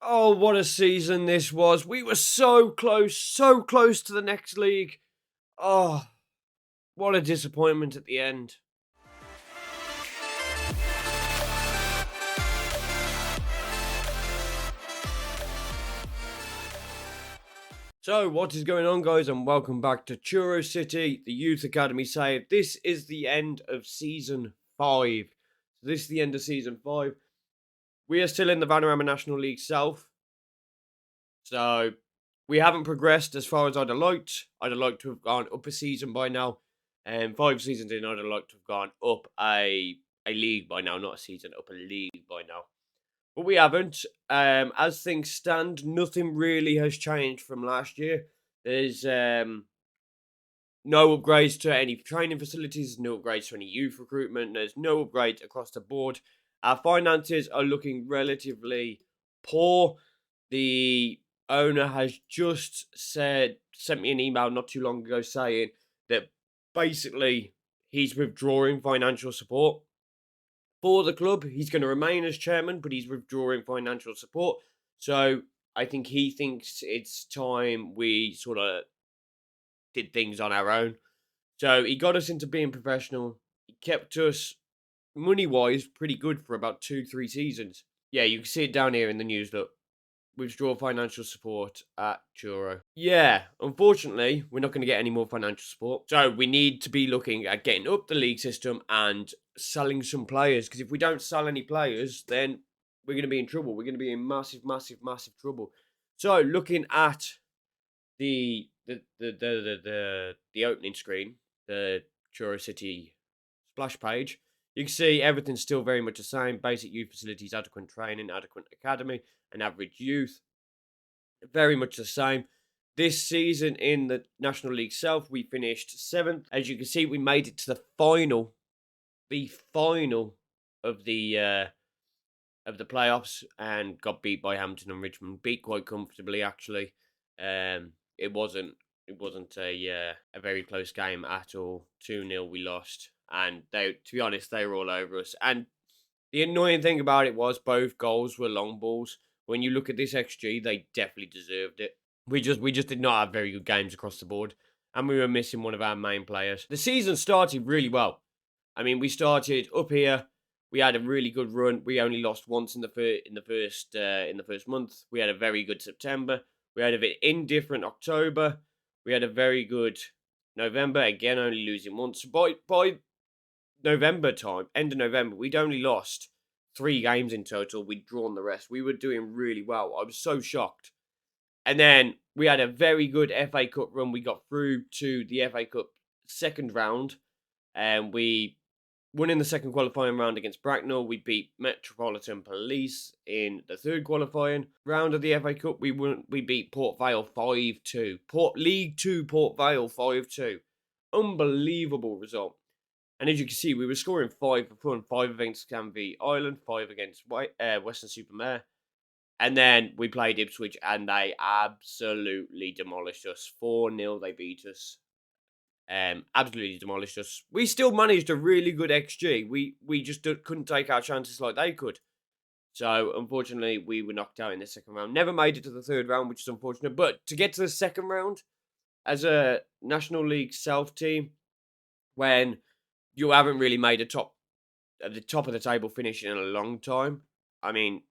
Oh, what a season this was. We were so close to the next league. Oh, what a disappointment at the end. So, what is going on, guys, and welcome back to Truro City, the Youth Academy save. This is the end of season 5. This is the end of season 5. We are still in the Vanarama National League South. So, we haven't progressed as far as I'd have liked. I'd have liked to have gone up a season by now. And 5 seasons in, I'd have liked to have gone up a league by now, not a season, up a league by now. But we haven't. As things stand, nothing really has changed from last year. There's no upgrades to any training facilities, no upgrades to any youth recruitment, there's no upgrades across the board. Our finances are looking relatively poor. The owner has just sent me an email not too long ago saying that basically he's withdrawing financial support for the club. He's going to remain as chairman, but he's withdrawing financial support. So I think he thinks it's time we sort of did things on our own. So he got us into being professional. He kept us money wise pretty good for about 2, 3 seasons. Yeah, you can see it down here in the news. Look, withdraw financial support at Truro. Yeah, unfortunately, we're not going to get any more financial support. So we need to be looking at getting up the league system and selling some players. Because if we don't sell any players, then we're going to be in trouble. We're going to be in massive trouble. So looking at the opening screen, the Truro City splash page, you can see everything's still very much the same. Basic youth facilities, adequate training, adequate academy, and average youth. Very much the same. This season in the National League South, we finished 7th. As you can see, we made it to the final of the playoffs, and got beat by Hampton and Richmond. Beat quite comfortably, actually. It wasn't a very close game at all. 2-0 we lost, and to be honest, they were all over us. And the annoying thing about it was both goals were long balls. When you look at this XG, they definitely deserved it. We just did not have very good games across the board, and we were missing one of our main players. The season started really well. I mean, we started up here. We had a really good run. We only lost once in the first month. We had a very good September. We had a bit indifferent October. We had a very good November. Again, only losing once. By November time, end of November, we'd only lost 3 games in total. We'd drawn the rest. We were doing really well. I was so shocked. And then we had a very good FA Cup run. We got through to the FA Cup second round, and we won in the second qualifying round against Bracknell. We beat Metropolitan Police in the third qualifying round of the FA Cup. We beat Port Vale 5-2. League 2 Port Vale 5-2. Unbelievable result. And as you can see, we were scoring 5 for fun. 5 against Canvey Island, 5 against Western Supermare. And then we played Ipswich, and they absolutely demolished us. 4-0, they beat us. Absolutely demolished us. We still managed a really good XG. We just couldn't take our chances like they could. So, unfortunately, we were knocked out in the second round. Never made it to the third round, which is unfortunate. But to get to the second round, as a National League South team, when you haven't really made the top of the table finish in a long time, I mean,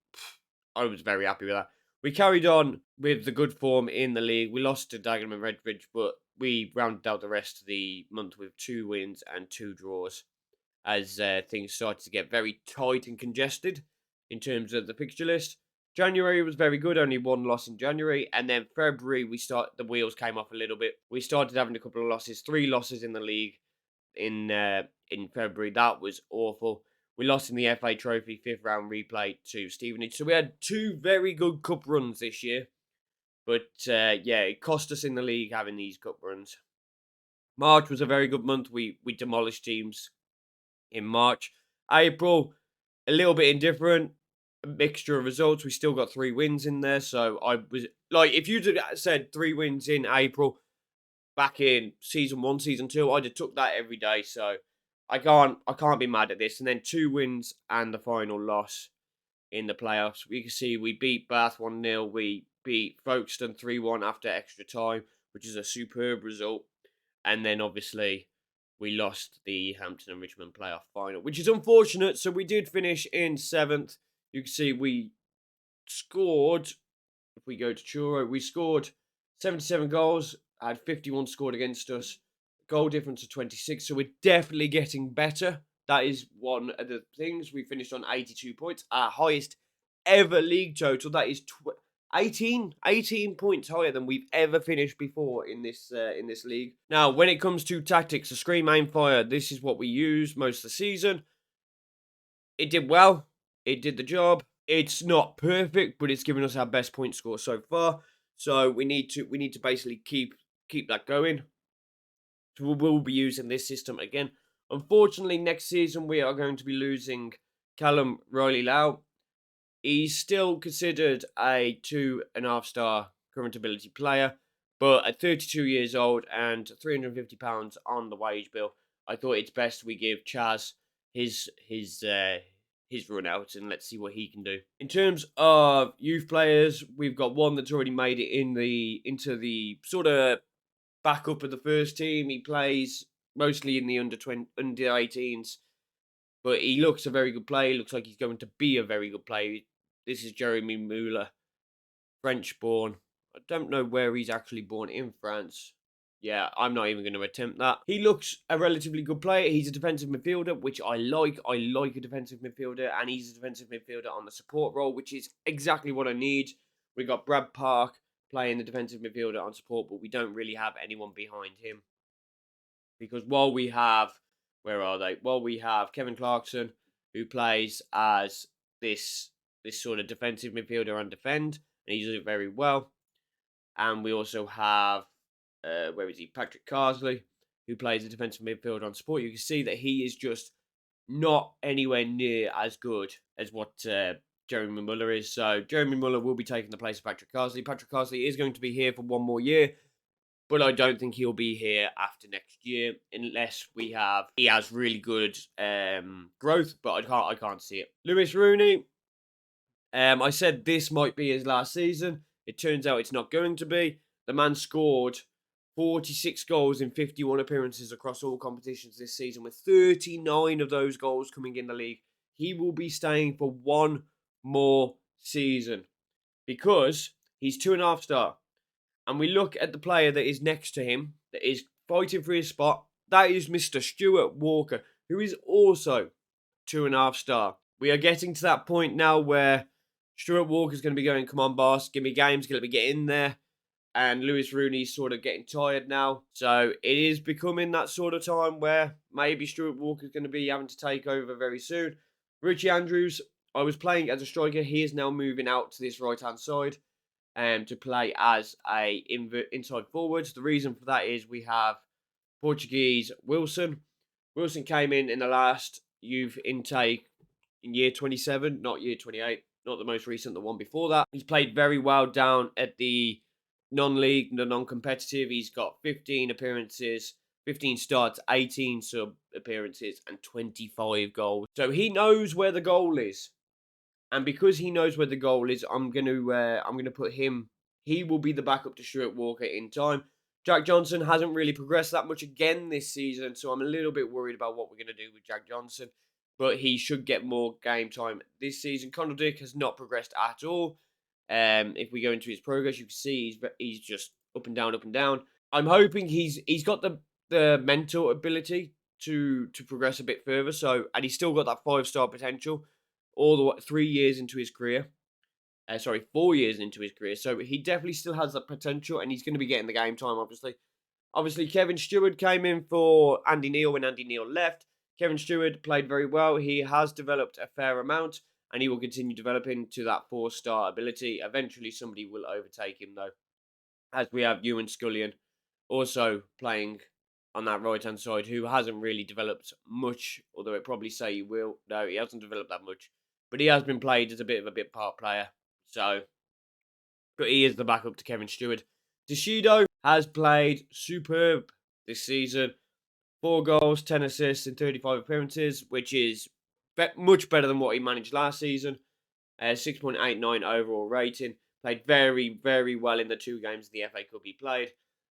I was very happy with that. We carried on with the good form in the league. We lost to Dagenham and Redbridge, but we rounded out the rest of the month with 2 wins and 2 draws, as things started to get very tight and congested in terms of the fixture list. January was very good, only 1 loss in January, and then February the wheels came off a little bit. We started having a couple of losses, 3 losses in the league in February. That was awful. We lost in the FA Trophy 5th round replay to Stevenage. So we had 2 very good cup runs this year. But yeah, it cost us in the league having these cup runs. March was a very good month. We demolished teams in March. April, a little bit indifferent. A mixture of results. We still got 3 wins in there. So I was like, if you'd said 3 wins in April back in season 1, season 2, I'd have took that every day. So I can't be mad at this. And then 2 wins and the final loss. in the playoffs. We can see we beat Bath 1-0. We beat Folkestone 3-1 after extra time, which is a superb result. And then obviously we lost the Hampton and Richmond playoff final, which is unfortunate. So we did finish in 7th. You can see we scored, if we go to Truro, we scored 77 goals, had 51 scored against us, goal difference of 26. So we're definitely getting better. That is one of the things. We finished on 82 points, our highest ever league total. That is 18 points higher than we've ever finished before in this league. Now, when it comes to tactics, the screen aim fire, this is what we use most of the season. It did well. It did the job. It's not perfect, but it's given us our best point score so far. So we need to basically keep that going. So we will be using this system again. Unfortunately, next season we are going to be losing Callum Riley-Lau. He's still considered a 2.5-star current ability player, but at 32 years old and £350 on the wage bill, I thought it's best we give Chaz his run out and let's see what he can do. In terms of youth players, we've got one that's already made it into the sort of backup of the first team. He plays mostly in the under 18s. But he looks a very good player. He looks like he's going to be a very good player. This is Jeremy Muller, French-born. I don't know where he's actually born in France. Yeah, I'm not even going to attempt that. He looks a relatively good player. He's a defensive midfielder, which I like. I like a defensive midfielder, and he's a defensive midfielder on the support role, which is exactly what I need. We got Brad Park playing the defensive midfielder on support, but we don't really have anyone behind him. Because while we have, where are they? Well, we have Kevin Clarkson, who plays as this sort of defensive midfielder and defend, and he does it very well. And we also have, where is he? Patrick Carsley, who plays a defensive midfielder on support. You can see that he is just not anywhere near as good as what Jeremy Muller is. So Jeremy Muller will be taking the place of Patrick Carsley. Patrick Carsley is going to be here for one more year. But I don't think he'll be here after next year unless he has really good growth. But I can't see it. Lewis Rooney. I said this might be his last season. It turns out it's not going to be. The man scored 46 goals in 51 appearances across all competitions this season, with 39 of those goals coming in the league. He will be staying for one more season because he's 2.5-star. And we look at the player that is next to him, that is fighting for his spot. That is Mr. Stuart Walker, who is also 2.5-star. We are getting to that point now where Stuart Walker is going to be going, come on, boss, give me games, let me get in there. And Lewis Rooney's sort of getting tired now. So it is becoming that sort of time where maybe Stuart Walker is going to be having to take over very soon. Richie Andrews, I was playing as a striker. He is now moving out to this right-hand side. To play as a inside forward. The reason for that is we have Portuguese Wilson. Wilson came in the last youth intake in year 27, not year 28, not the most recent, the one before that. He's played very well down at the non-league, the non-competitive. He's got 15 appearances, 15 starts, 18 sub appearances, and 25 goals. So he knows where the goal is. And because he knows where the goal is, I'm gonna put him. He will be the backup to Stuart Walker in time. Jack Johnson hasn't really progressed that much again this season, so I'm a little bit worried about what we're gonna do with Jack Johnson. But he should get more game time this season. Connor Dick has not progressed at all. If we go into his progress, you can see he's just up and down, up and down. I'm hoping he's got the mental ability to progress a bit further. So, and he's still got that 5-star potential. All the way 3 years into his career. 4 years into his career. So he definitely still has that potential, and he's going to be getting the game time, obviously. Obviously, Kevin Stewart came in for Andy Neal when Andy Neal left. Kevin Stewart played very well. He has developed a fair amount, and he will continue developing to that 4-star ability. Eventually, somebody will overtake him, though. As we have Ewan Scullion also playing on that right-hand side, who hasn't really developed much, although it probably say he will. No, he hasn't developed that much. But he has been played as a bit of a bit part player. So, but he is the backup to Kevin Stewart. Deshido has played superb this season. 4 goals, 10 assists in 35 appearances, which is much better than what he managed last season. 6.89 overall rating. Played very, very well in the 2 games of the FA Cup he played.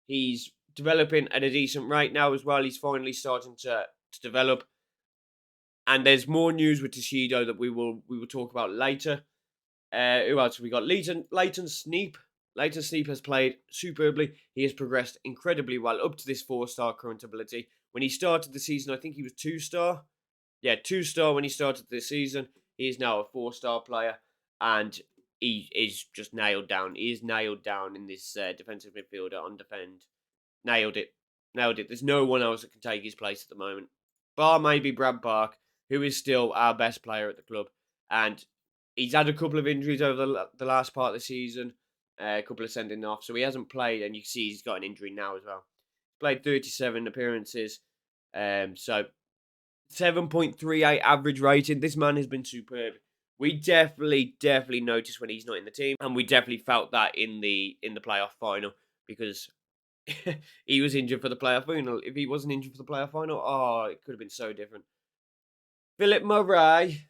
He's developing at a decent rate now as well. He's finally starting to develop. And there's more news with Toshido that we will talk about later. Who else have we got? Leighton Sneap. Leighton Sneap has played superbly. He has progressed incredibly well up to this 4-star current ability. When he started the season, I think he was 2-star. Yeah, 2-star when he started this season. He is now a 4-star player, and he is just nailed down. He is nailed down in this defensive midfielder on defend. Nailed it. Nailed it. There's no one else that can take his place at the moment. Bar maybe Brad Park, who is still our best player at the club. And he's had a couple of injuries over the last part of the season, a couple of sending off. So he hasn't played, and you can see he's got an injury now as well. He's played 37 appearances. So 7.38 average rating. This man has been superb. We definitely notice when he's not in the team, and we definitely felt that in the playoff final because he was injured for the playoff final. If he wasn't injured for the playoff final, oh, it could have been so different. Philip Murray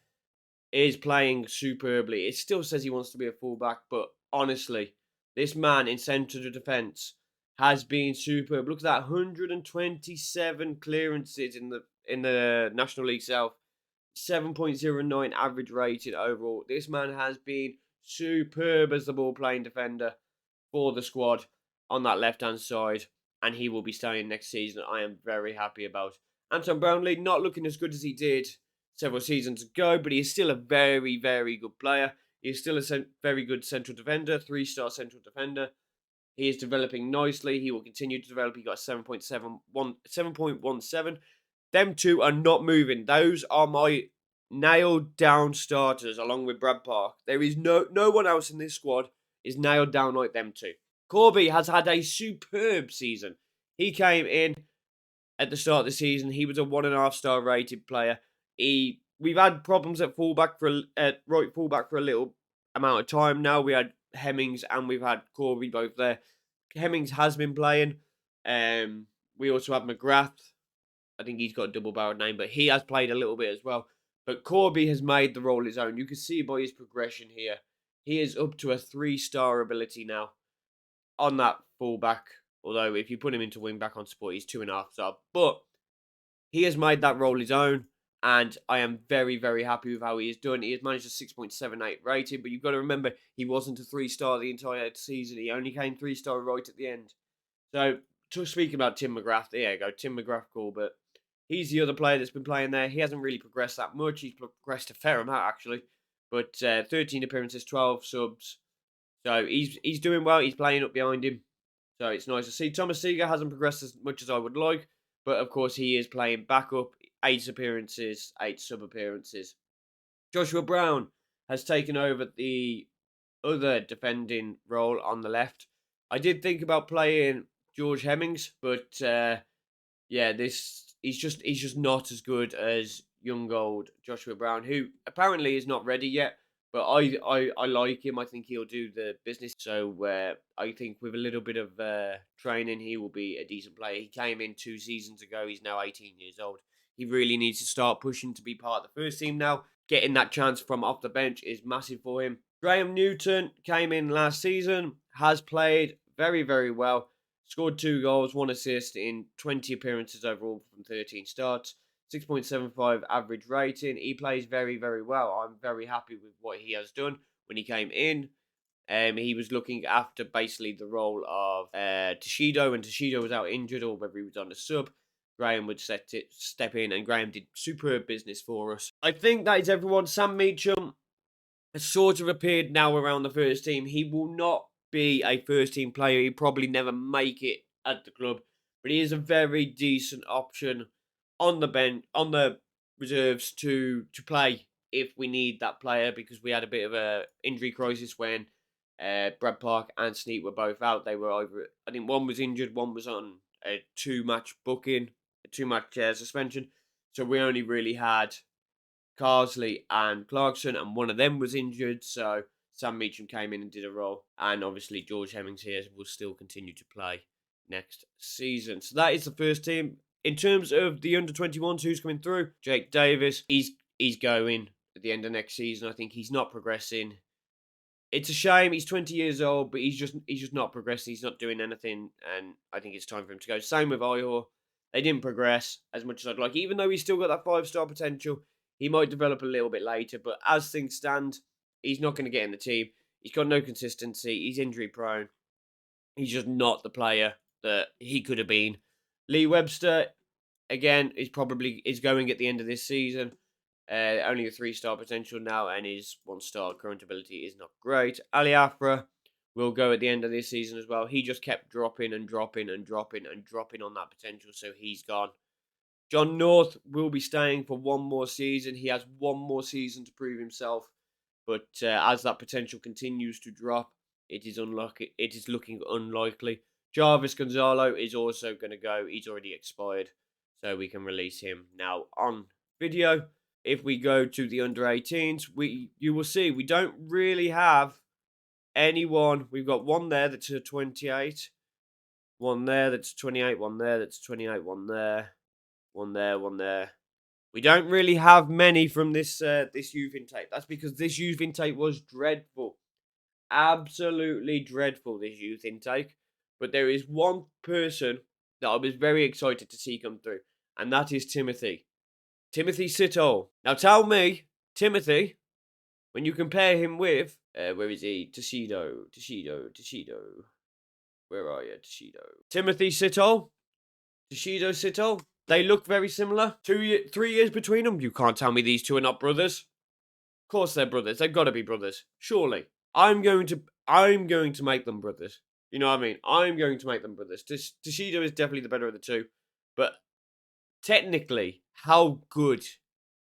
is playing superbly. It still says he wants to be a fullback, but honestly, this man in centre of defence has been superb. Look at that, 127 clearances in the National League South, 7.09 average rating overall. This man has been superb as the ball-playing defender for the squad on that left-hand side, and he will be staying next season. I am very happy about Anton Brownlee, not looking as good as he did several seasons ago, but he is still a very, very good player. He is still a very good central defender, 3-star central defender. He is developing nicely. He will continue to develop. He got 7.17. Them two are not moving. Those are my nailed down starters along with Brad Park. There is no one else in this squad is nailed down like them two. Corby has had a superb season. He came in at the start of the season. He was a 1.5-star rated player. We've had problems at right fullback for a little amount of time now. We had Hemmings and we've had Corby both there. Hemmings has been playing. We also have McGrath. I think he's got a double-barreled name, but he has played a little bit as well. But Corby has made the role his own. You can see by his progression here. He is up to a 3-star ability now on that fullback. Although if you put him into wing-back on support, he's 2.5-star. But he has made that role his own. And I am very, very happy with how he is doing. He has managed a 6.78 rating, but you've got to remember, he wasn't a 3-star the entire season. He only came 3-star right at the end. So, speaking about Tim McGrath, there you go, Tim McGrath call, but he's the other player that's been playing there. He hasn't really progressed that much. He's progressed a fair amount, actually. But 13 appearances, 12 subs. So, he's doing well. He's playing up behind him. So, it's nice to see. Thomas Seeger hasn't progressed as much as I would like. But, of course, he is playing back up. 8 appearances, 8 sub-appearances. Joshua Brown has taken over the other defending role on the left. I did think about playing George Hemmings, but he's just not as good as young old Joshua Brown, who apparently is not ready yet. But I like him. I think he'll do the business. So I think with a little bit of training, he will be a decent player. He came in 2 seasons ago. He's now 18 years old. He really needs to start pushing to be part of the first team now. Getting that chance from off the bench is massive for him. Graham Newton came in last season, has played very, very well. Scored 2 goals, 1 assist in 20 appearances overall from 13 starts. 6.75 average rating. He plays very, very well. I'm very happy with what he has done when he came in. He was looking after basically the role of Toshido, when Toshido was out injured or whether he was on a sub. Graham would step in, and Graham did superb business for us. I think that is everyone. Sam Meacham has sort of appeared now around the first team. He will not be a first team player. He'll probably never make it at the club, but he is a very decent option on the bench, on the reserves to play if we need that player, because we had a bit of a injury crisis when Brad Park and Sneap were both out. They were over. I think one was injured, one was on a 2-match booking, a 2-match suspension. So we only really had Carsley and Clarkson, and one of them was injured. So Sam Meacham came in and did a role, and obviously George Hemmings here will still continue to play next season. So that is the first team. In terms of the under-21s, who's coming through? Jake Davis, he's going. at the end of next season. I think he's not progressing. It's a shame. He's 20 years old, but he's just not progressing. He's not doing anything, and I think it's time for him to go. Same with Ihor. They didn't progress as much as I'd like. Even though he's still got that 5-star potential, he might develop a little bit later. But as things stand, he's not going to get in the team. He's got no consistency. He's injury prone. He's just not the player that he could have been. Lee Webster, again, is going at the end of this season. Only a 3-star potential now, and his 1-star current ability is not great. Ali Afra will go at the end of this season as well. He just kept dropping and dropping and dropping and dropping on that potential, so he's gone. John North will be staying for one more season. He has one more season to prove himself, but as that potential continues to drop, it is unlucky. It is looking unlikely. Jarvis Gonzalo is also going to go. He's already expired, so we can release him now on video. If we go to the under 18s, you will see we don't really have anyone. We've got one there that's a 28, one there that's 28, one there that's 28, one there, one there, one there. We don't really have many from this youth intake. That's because this youth intake was dreadful. Absolutely dreadful, this youth intake. But there is one person that I was very excited to see come through, and that is Timothy. Timothy Sittle. Now tell me, Timothy, when you compare him with, where is he? Toshido. Where are you, Toshido? Timothy Sittle. Toshido Sittle. They look very similar. 3 years between them. You can't tell me these two are not brothers. Of course they're brothers. They've got to be brothers. Surely. I'm going to make them brothers. You know what I mean? I'm going to make them brothers. Toshido is definitely the better of the two. But technically, how good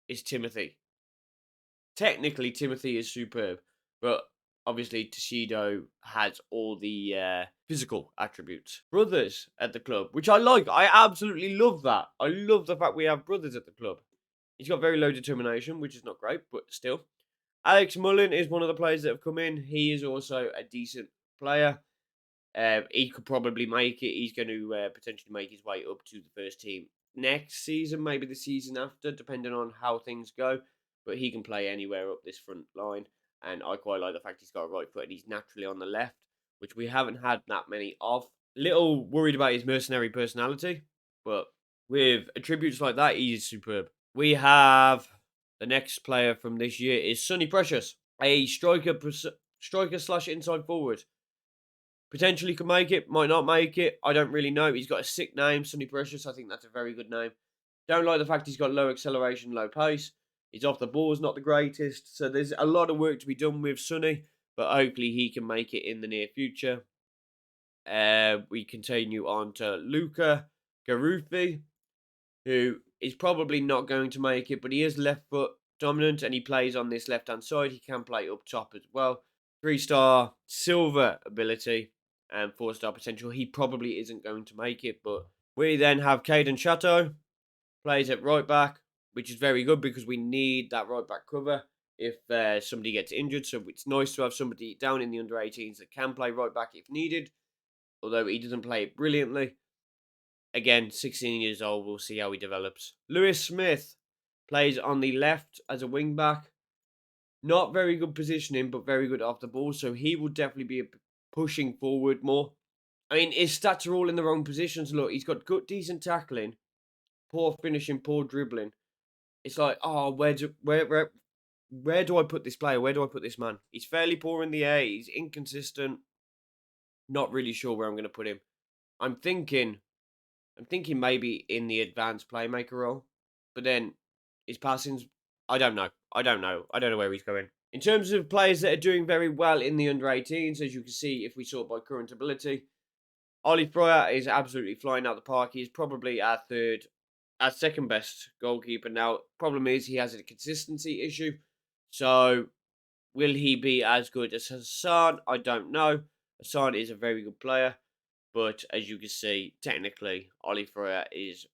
is Timothy? Technically, Timothy is superb. But obviously, Toshido has all the physical attributes. Brothers at the club, which I like. I absolutely love that. I love the fact we have brothers at the club. He's got very low determination, which is not great, but still. Alex Mullen is one of the players that have come in. He is also a decent player. He could probably make it. He's going to potentially make his way up to the first team next season, maybe the season after, depending on how things go. But he can play anywhere up this front line. And I quite like the fact he's got a right foot and he's naturally on the left, which we haven't had that many of. Little worried about his mercenary personality, but with attributes like that, he is superb. We have the next player from this year is Sonny Precious, a striker slash inside forward. Potentially could make it, might not make it. I don't really know. He's got a sick name, Sonny Precious. I think that's a very good name. Don't like the fact he's got low acceleration, low pace. He's off the ball is not the greatest. So there's a lot of work to be done with Sonny, but hopefully he can make it in the near future. We continue on to Luca Garufi, who is probably not going to make it, but he is left foot dominant and he plays on this left-hand side. He can play up top as well. 3-star silver ability and 4-star potential. He probably isn't going to make it, but we then have Caden Chateau, plays at right back, which is very good because we need that right back cover if somebody gets injured. So it's nice to have somebody down in the under 18s that can play right back if needed, although he doesn't play it brilliantly. Again, 16 years old, we'll see how he develops. Lewis Smith plays on the left as a wing back. Not very good positioning, but very good off the ball. So he will definitely be pushing forward more. I mean, his stats are all in the wrong positions. Look, he's got good, decent tackling, poor finishing, poor dribbling. It's like, oh, where do I put this player? Where do I put this man? He's fairly poor in the air. He's inconsistent. Not really sure where I'm going to put him. I'm thinking maybe in the advanced playmaker role. But then his passing's, I don't know. I don't know where he's going. In terms of players that are doing very well in the under 18s, as you can see, if we sort by current ability, Ollie Fryer is absolutely flying out the park. He's probably our second best goalkeeper. Now, problem is he has a consistency issue. So, will he be as good as Hassan? I don't know. Hassan is a very good player. But as you can see, technically, Ollie Fryer is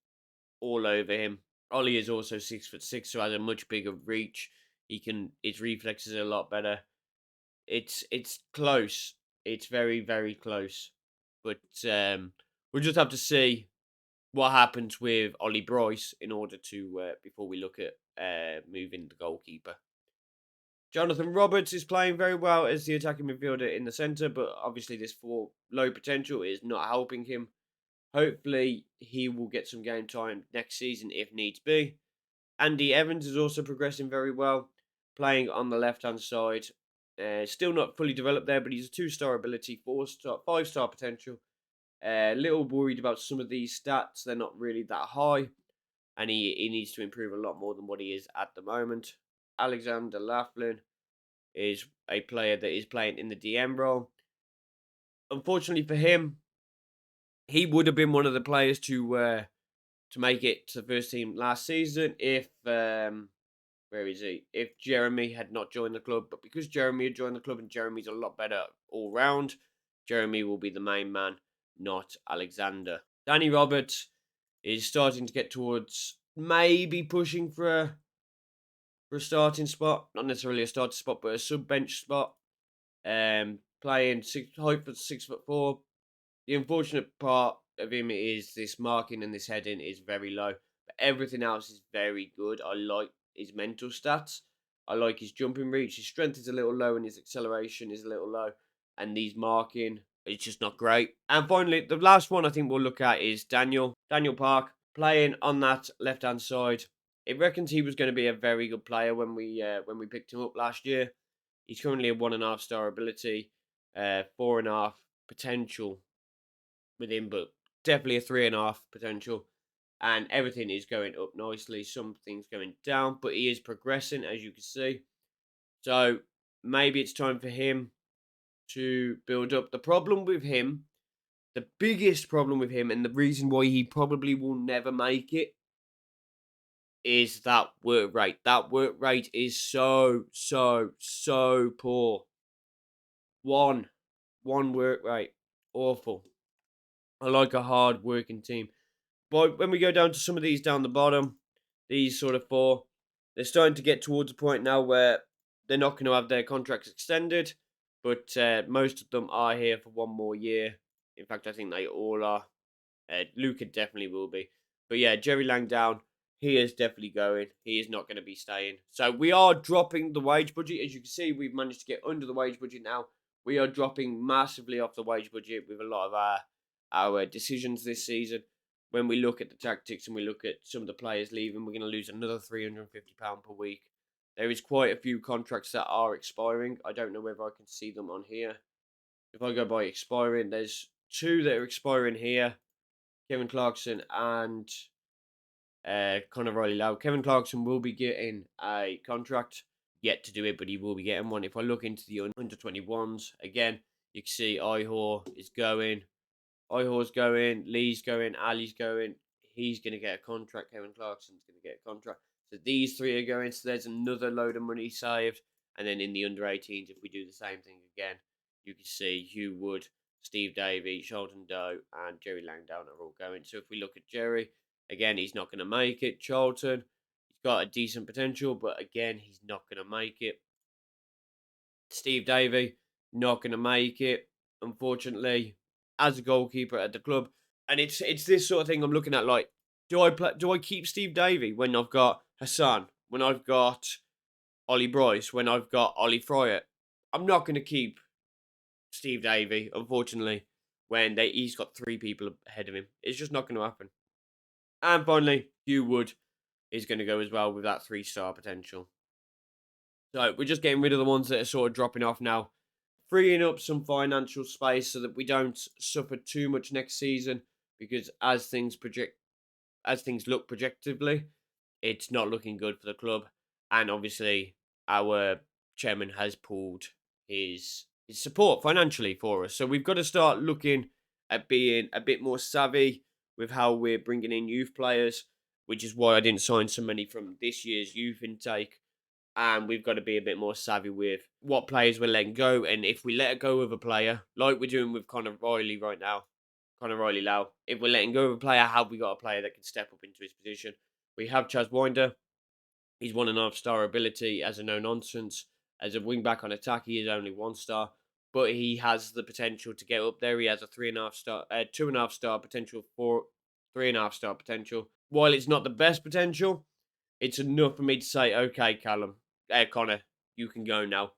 all over him. Ollie is also 6'6", so has a much bigger reach. His reflexes are a lot better. It's close. It's very, very close. But we'll just have to see what happens with Ollie Bryce in order to before we look at moving the goalkeeper. Jonathan Roberts is playing very well as the attacking midfielder in the centre, but obviously this for low potential is not helping him. Hopefully, he will get some game time next season if needs be. Andy Evans is also progressing very well, playing on the left-hand side. Still not fully developed there, but he's a 2-star ability, 4-star, 5-star potential. A little worried about some of these stats. They're not really that high, and he needs to improve a lot more than what he is at the moment. Alexander Laughlin is a player that is playing in the DM role. Unfortunately for him, he would have been one of the players to make it to the first team last season if where is he? If Jeremy had not joined the club, but because Jeremy had joined the club and Jeremy's a lot better all round, Jeremy will be the main man, not Alexander. Danny Roberts is starting to get towards maybe pushing for a starting spot, not necessarily a starting spot, but a sub bench spot. Playing height for 6'4". The unfortunate part of him is this marking and this heading is very low. But everything else is very good. I like his mental stats. I like his jumping reach. His strength is a little low and his acceleration is a little low. And these marking, it's just not great. And finally, the last one I think we'll look at is Daniel. Daniel Park playing on that left-hand side. It reckons he was going to be a very good player when we picked him up last year. He's currently a 1.5-star ability, 4.5 potential with him, but definitely a 3.5 potential. And everything is going up nicely. Some things going down, but he is progressing, as you can see. So maybe it's time for him to build up. The problem with him, the biggest problem with him, and the reason why he probably will never make it, is that work rate. That work rate is so poor. One work rate. Awful. I like a hard working team. But when we go down to some of these down the bottom, these sort of four, they're starting to get towards a point now where they're not going to have their contracts extended, but most of them are here for one more year. In fact, I think they all are. Luca definitely will be. But yeah, Jerry Langdown, he is definitely going. He is not going to be staying. So we are dropping the wage budget. As you can see, we've managed to get under the wage budget now. We are dropping massively off the wage budget with a lot of our decisions this season. When we look at the tactics and we look at some of the players leaving, we're going to lose another £350 per week. There is quite a few contracts that are expiring. I don't know whether I can see them on here. If I go by expiring, there's 2 that are expiring here. Kevin Clarkson and Conor Riley Lowe. Kevin Clarkson will be getting a contract. Yet to do it, but he will be getting one. If I look into the under 21s, again, you can see Ihor is going. Ihor's going. Lee's going. Ali's going. He's going to get a contract. Kevin Clarkson's going to get a contract. So these 3 are going. So there's another load of money saved. And then in the under 18s, if we do the same thing again, you can see Hugh Wood, Steve Davey, Charlton Doe, and Jerry Langdown are all going. So if we look at Jerry, again, he's not going to make it. Charlton, he's got a decent potential, but again, he's not going to make it. Steve Davey, not going to make it, unfortunately, as a goalkeeper at the club. And it's this sort of thing I'm looking at. Like, do I keep Steve Davey when I've got Hassan, when I've got Ollie Bryce, when I've got Ollie Fryer? I'm not going to keep Steve Davey, unfortunately, when he's got 3 people ahead of him. It's just not going to happen. And finally, Hugh Wood is going to go as well with that 3-star potential. So we're just getting rid of the ones that are sort of dropping off now, freeing up some financial space so that we don't suffer too much next season. Because as things look projectively, it's not looking good for the club. And obviously, our chairman has pulled his support financially for us. So we've got to start looking at being a bit more savvy with how we're bringing in youth players, which is why I didn't sign so many from this year's youth intake. And we've got to be a bit more savvy with what players we're letting go. And if we let go of a player, like we're doing with Conor Riley right now, Conor Riley Lau, if we're letting go of a player, have we got a player that can step up into his position? We have Chaz Winder. He's 1.5-star ability as a no-nonsense. As a wing-back on attack, he is only 1-star. But he has the potential to get up there. He has a 3.5-star, 2.5-star potential, 3.5-star potential. While it's not the best potential, it's enough for me to say, okay, Connor, you can go now.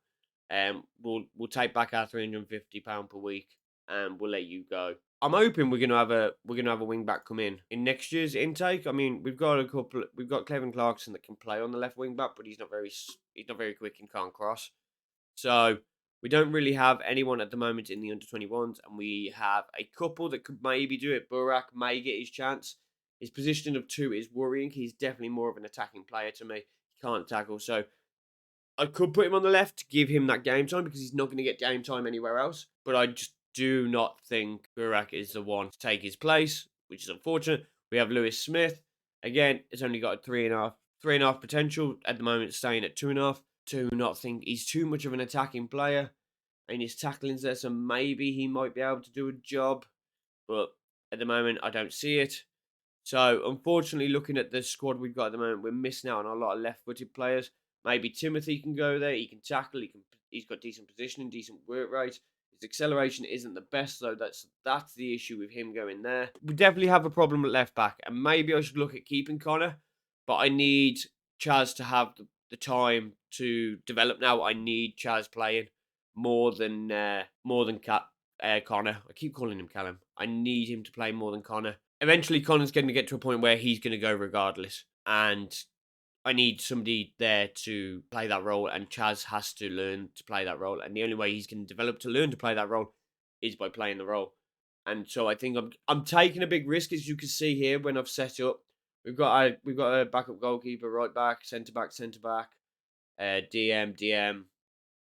We'll take back our £350 per week, and we'll let you go. I'm hoping we're gonna have a wing back come in next year's intake. I mean, we've got Kevin Clarkson that can play on the left wing back, but he's not very quick and can't cross. So we don't really have anyone at the moment in the under 21s, and we have a couple that could maybe do it. Burak may get his chance. His position of two is worrying. He's definitely more of an attacking player to me. He can't tackle, so I could put him on the left to give him that game time because he's not going to get game time anywhere else. But I just do not think Burak is the one to take his place, which is unfortunate. We have Lewis Smith. Again, it's only got a 3.5 potential at the moment, staying at 2.5. Do not think he's too much of an attacking player, and his tackling's there, so maybe he might be able to do a job. But at the moment, I don't see it. So, unfortunately, looking at the squad we've got at the moment, we're missing out on a lot of left-footed players. Maybe Timothy can go there. He can tackle. He's got decent positioning, decent work rate. His acceleration isn't the best, though. That's the issue with him going there. We definitely have a problem at left back, and maybe I should look at keeping Connor. But I need Chaz to have the time to develop now. I need Chaz playing more than Connor. I keep calling him Callum. I need him to play more than Connor. Eventually, Connor's going to get to a point where he's going to go regardless. And I need somebody there to play that role, and Chaz has to learn to play that role. And the only way he's going to develop to learn to play that role is by playing the role. And so I think I'm taking a big risk, as you can see here when I've set up. We've got a backup goalkeeper, right back, centre back, DM,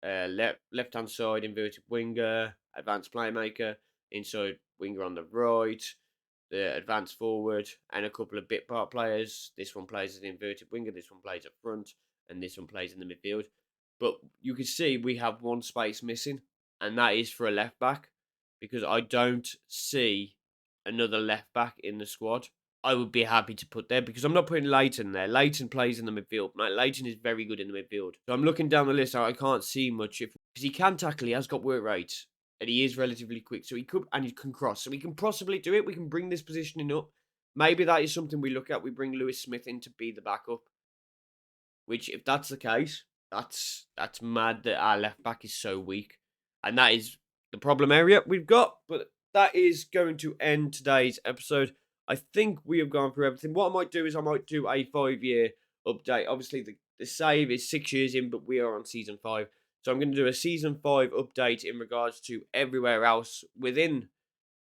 left hand side inverted winger, advanced playmaker, inside winger on the right, the advanced forward, and a couple of bit part players. This one plays as an inverted winger, this one plays up front, and this one plays in the midfield. But you can see we have one space missing, and that is for a left back, because I don't see another left back in the squad. I would be happy to put there because I'm not putting Leighton there. Leighton plays in the midfield. Leighton is very good in the midfield. So I'm looking down the list. I can't see much because he can tackle. He has got work rate, and he is relatively quick. So he can cross. So we can possibly do it. We can bring this positioning up. Maybe that is something we look at. We bring Lewis Smith in to be the backup. Which, if that's the case, that's mad that our left back is so weak, and that is the problem area we've got. But that is going to end today's episode. I think we have gone through everything. What I might do is I might do a 5-year update. Obviously, the save is 6 years in, but we are on season 5. So I'm going to do a season 5 update in regards to everywhere else within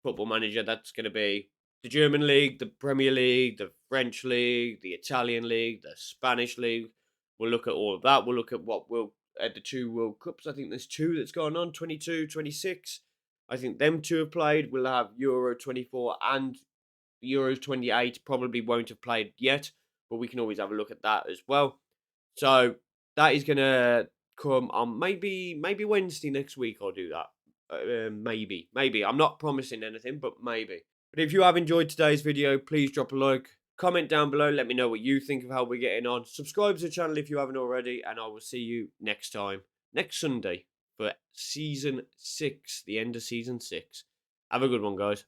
Football Manager. That's going to be the German League, the Premier League, the French League, the Italian League, the Spanish League. We'll look at all of that. We'll look at the 2 World Cups. I think there's 2 that's going on, 22, 26. I think them 2 have played. We'll have Euro 24 and Euros 28 probably won't have played yet, but we can always have a look at that as well. So that is going to come on maybe Wednesday next week. I'll do that. Maybe. I'm not promising anything, but maybe. But if you have enjoyed today's video, please drop a like. Comment down below. Let me know what you think of how we're getting on. Subscribe to the channel if you haven't already, and I will see you next time, next Sunday, for Season 6, the end of Season 6. Have a good one, guys.